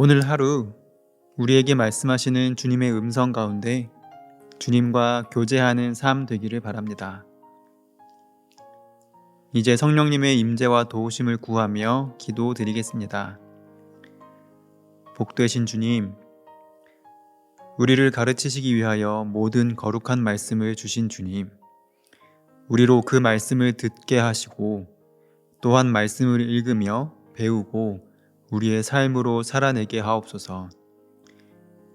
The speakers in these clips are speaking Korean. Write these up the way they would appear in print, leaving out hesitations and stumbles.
오늘 하루 우리에게 말씀하시는 주님의 음성 가운데 주님과 교제하는 삶 되기를 바랍니다. 이제 성령님의 임재와 도우심을 구하며 기도드리겠습니다. 복되신 주님, 우리를 가르치시기 위하여 모든 거룩한 말씀을 주신 주님, 우리로 그 말씀을 듣게 하시고 또한 말씀을 읽으며 배우고 우리의 삶으로 살아내게 하옵소서.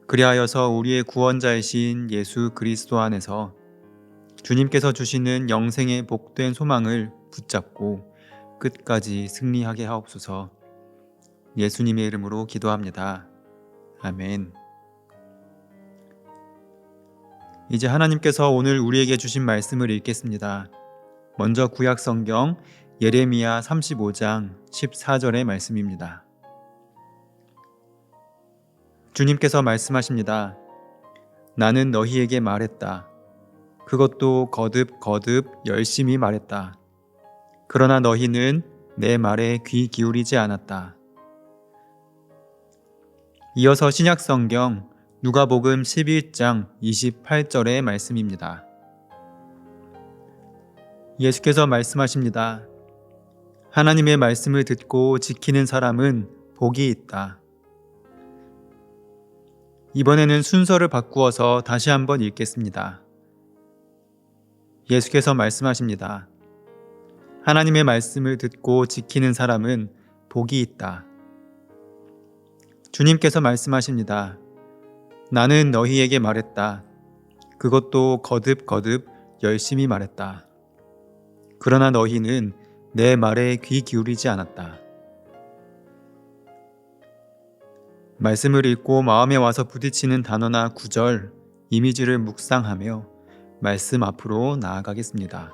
그리하여서 우리의 구원자이신 예수 그리스도 안에서 주님께서 주시는 영생의 복된 소망을 붙잡고 끝까지 승리하게 하옵소서. 예수님의 이름으로 기도합니다. 아멘. 이제 하나님께서 오늘 우리에게 주신 말씀을 읽겠습니다. 먼저 구약 성경 예레미야 35장 14절의 말씀입니다. 주님께서 말씀하십니다. 나는 너희에게 말했다. 그것도 거듭 열심히 말했다. 그러나 너희는 내 말에 귀 기울이지 않았다. 이어서 신약 성경 누가복음 11장 28절의 말씀입니다. 예수께서 말씀하십니다. 하나님의 말씀을 듣고 지키는 사람은 복이 있다. 이번에는 순서를 바꾸어서 다시 한번 읽겠습니다. 예수께서 말씀하십니다. 하나님의 말씀을 듣고 지키는 사람은 복이 있다. 주님께서 말씀하십니다. 나는 너희에게 말했다. 그것도 거듭 열심히 말했다. 그러나 너희는 내 말에 귀 기울이지 않았다. 말씀을 읽고 마음에 와서 부딪히는 단어나 구절, 이미지를 묵상하며 말씀 앞으로 나아가겠습니다.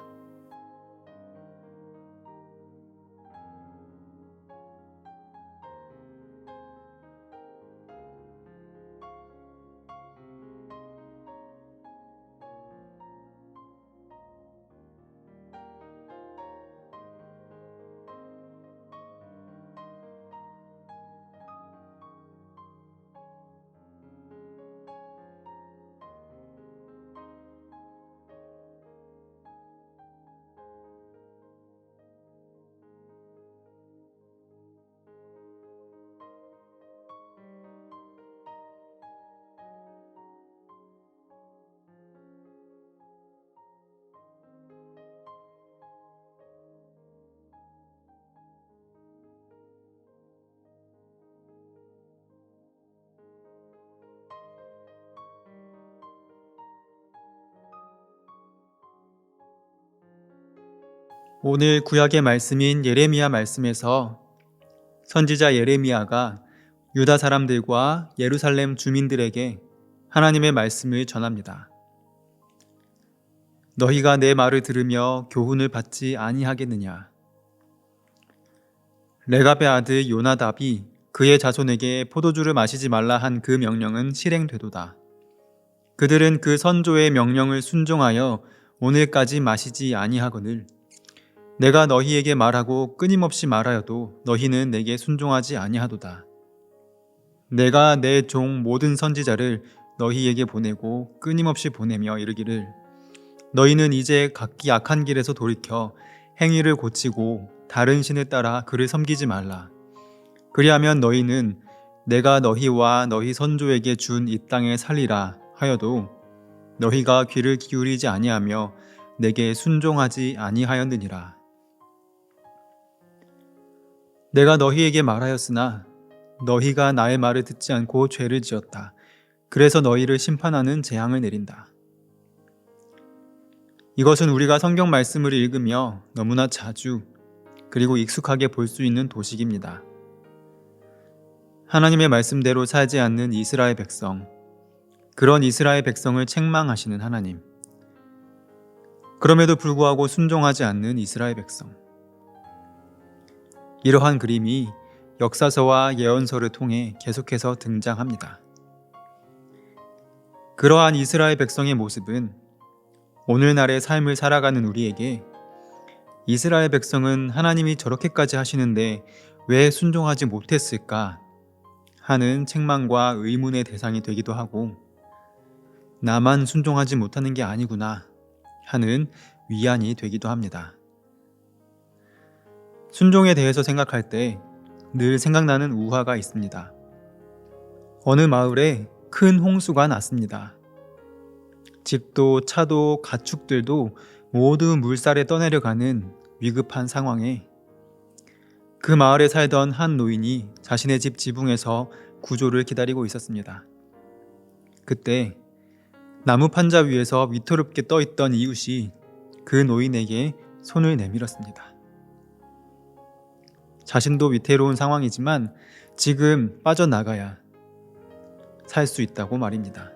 오늘 구약의 말씀인 예레미야 말씀에서 선지자 예레미야가 유다 사람들과 예루살렘 주민들에게 하나님의 말씀을 전합니다. 너희가 내 말을 들으며 교훈을 받지 아니하겠느냐? 레갑의 아들 요나답이 그의 자손에게 포도주를 마시지 말라 한 그 명령은 실행되도다. 그들은 그 선조의 명령을 순종하여 오늘까지 마시지 아니하거늘 내가 너희에게 말하고 끊임없이 말하여도 너희는 내게 순종하지 아니하도다. 내가 내 종 모든 선지자를 너희에게 보내고 끊임없이 보내며 이르기를 너희는 이제 각기 악한 길에서 돌이켜 행위를 고치고 다른 신을 따라 그를 섬기지 말라. 그리하면 너희는 내가 너희와 너희 선조에게 준 이 땅에 살리라 하여도 너희가 귀를 기울이지 아니하며 내게 순종하지 아니하였느니라. 내가 너희에게 말하였으나 너희가 나의 말을 듣지 않고 죄를 지었다. 그래서 너희를 심판하는 재앙을 내린다. 이것은 우리가 성경 말씀을 읽으며 너무나 자주 그리고 익숙하게 볼 수 있는 도식입니다. 하나님의 말씀대로 살지 않는 이스라엘 백성, 그런 이스라엘 백성을 책망하시는 하나님, 그럼에도 불구하고 순종하지 않는 이스라엘 백성, 이러한 그림이 역사서와 예언서를 통해 계속해서 등장합니다. 그러한 이스라엘 백성의 모습은 오늘날의 삶을 살아가는 우리에게 이스라엘 백성은 하나님이 저렇게까지 하시는데 왜 순종하지 못했을까 하는 책망과 의문의 대상이 되기도 하고 나만 순종하지 못하는 게 아니구나 하는 위안이 되기도 합니다. 순종에 대해서 생각할 때 늘 생각나는 우화가 있습니다. 어느 마을에 큰 홍수가 났습니다. 집도 차도 가축들도 모두 물살에 떠내려가는 위급한 상황에 그 마을에 살던 한 노인이 자신의 집 지붕에서 구조를 기다리고 있었습니다. 그때 나무 판자 위에서 위태롭게 떠있던 이웃이 그 노인에게 손을 내밀었습니다. 자신도 위태로운 상황이지만 지금 빠져나가야 살 수 있다고 말입니다.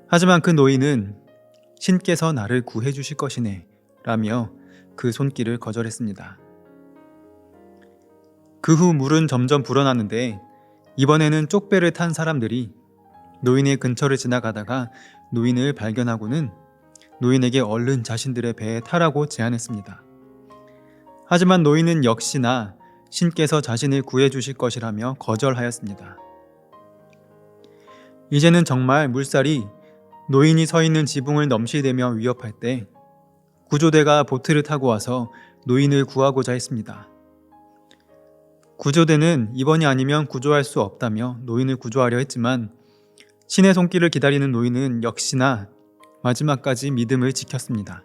하지만 그 노인은 신께서 나를 구해 주실 것이네 라며 그 손길을 거절했습니다. 그 후 물은 점점 불어났는데 이번에는 쪽배를 탄 사람들이 노인의 근처를 지나가다가 노인을 발견하고는 노인에게 얼른 자신들의 배에 타라고 제안했습니다. 하지만 노인은 역시나 신께서 자신을 구해 주실 것이라며 거절하였습니다. 이제는 정말 물살이 노인이 서 있는 지붕을 넘실대며 위협할 때 구조대가 보트를 타고 와서 노인을 구하고자 했습니다. 구조대는 이번이 아니면 구조할 수 없다며 노인을 구조하려 했지만 신의 손길을 기다리는 노인은 역시나 마지막까지 믿음을 지켰습니다.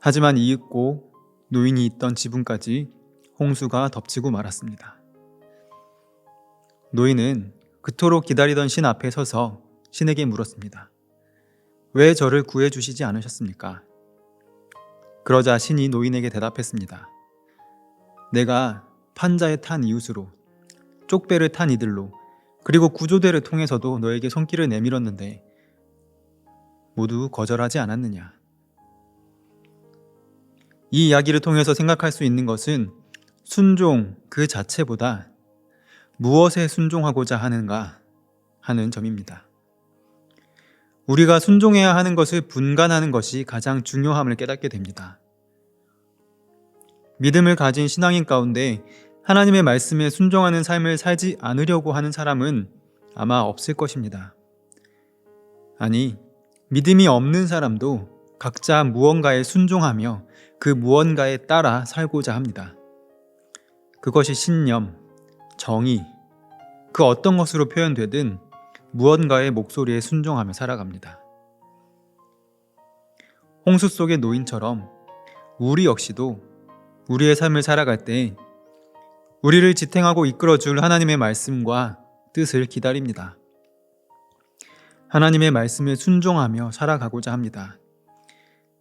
하지만 이윽고 노인이 있던 지붕까지 홍수가 덮치고 말았습니다. 노인은 그토록 기다리던 신 앞에 서서 신에게 물었습니다. 왜 저를 구해 주시지 않으셨습니까? 그러자 신이 노인에게 대답했습니다. 내가 판자에 탄 이웃으로, 쪽배를 탄 이들로, 그리고 구조대를 통해서도 너에게 손길을 내밀었는데 모두 거절하지 않았느냐? 이 이야기를 통해서 생각할 수 있는 것은 순종 그 자체보다 무엇에 순종하고자 하는가 하는 점입니다. 우리가 순종해야 하는 것을 분간하는 것이 가장 중요함을 깨닫게 됩니다. 믿음을 가진 신앙인 가운데 하나님의 말씀에 순종하는 삶을 살지 않으려고 하는 사람은 아마 없을 것입니다. 아니, 믿음이 없는 사람도 각자 무언가에 순종하며 그 무언가에 따라 살고자 합니다. 그것이 신념, 정의, 그 어떤 것으로 표현되든 무언가의 목소리에 순종하며 살아갑니다. 홍수 속의 노인처럼 우리 역시도 우리의 삶을 살아갈 때 우리를 지탱하고 이끌어줄 하나님의 말씀과 뜻을 기다립니다. 하나님의 말씀에 순종하며 살아가고자 합니다.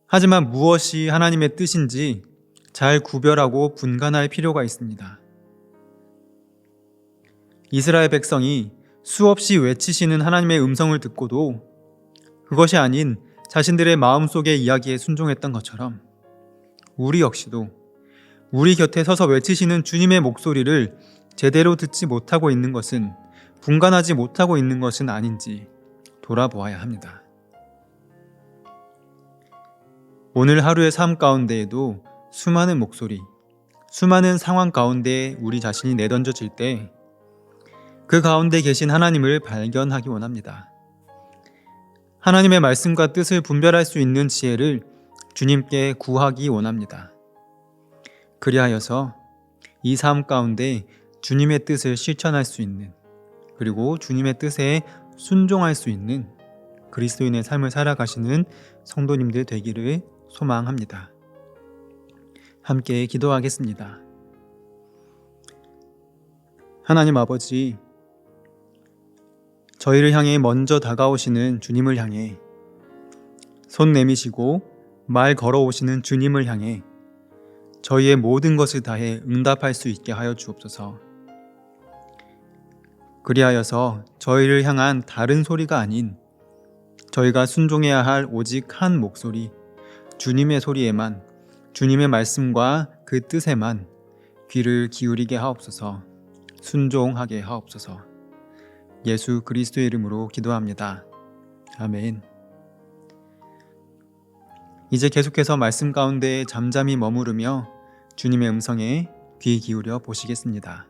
하지만 무엇이 하나님의 뜻인지 잘 구별하고 분간할 필요가 있습니다. 이스라엘 백성이 수없이 외치시는 하나님의 음성을 듣고도 그것이 아닌 자신들의 마음속의 이야기에 순종했던 것처럼 우리 역시도 우리 곁에 서서 외치시는 주님의 목소리를 제대로 듣지 못하고 있는 것은, 분간하지 못하고 있는 것은 아닌지 돌아보아야 합니다. 오늘 하루의 삶 가운데에도 수많은 목소리, 수많은 상황 가운데 우리 자신이 내던져질 때 그 가운데 계신 하나님을 발견하기 원합니다. 하나님의 말씀과 뜻을 분별할 수 있는 지혜를 주님께 구하기 원합니다. 그리하여서 이 삶 가운데 주님의 뜻을 실천할 수 있는, 그리고 주님의 뜻에 순종할 수 있는 그리스도인의 삶을 살아가시는 성도님들 되기를 소망합니다. 함께 기도하겠습니다. 하나님 아버지, 저희를 향해 먼저 다가오시는 주님을 향해, 손 내미시고 말 걸어오시는 주님을 향해 저희의 모든 것을 다해 응답할 수 있게 하여 주옵소서. 그리하여서 저희를 향한 다른 소리가 아닌 저희가 순종해야 할 오직 한 목소리, 주님의 소리에만, 주님의 말씀과 그 뜻에만 귀를 기울이게 하옵소서. 순종하게 하옵소서. 예수 그리스도의 이름으로 기도합니다. 아멘. 이제 계속해서 말씀 가운데 잠잠히 머무르며 주님의 음성에 귀 기울여 보시겠습니다.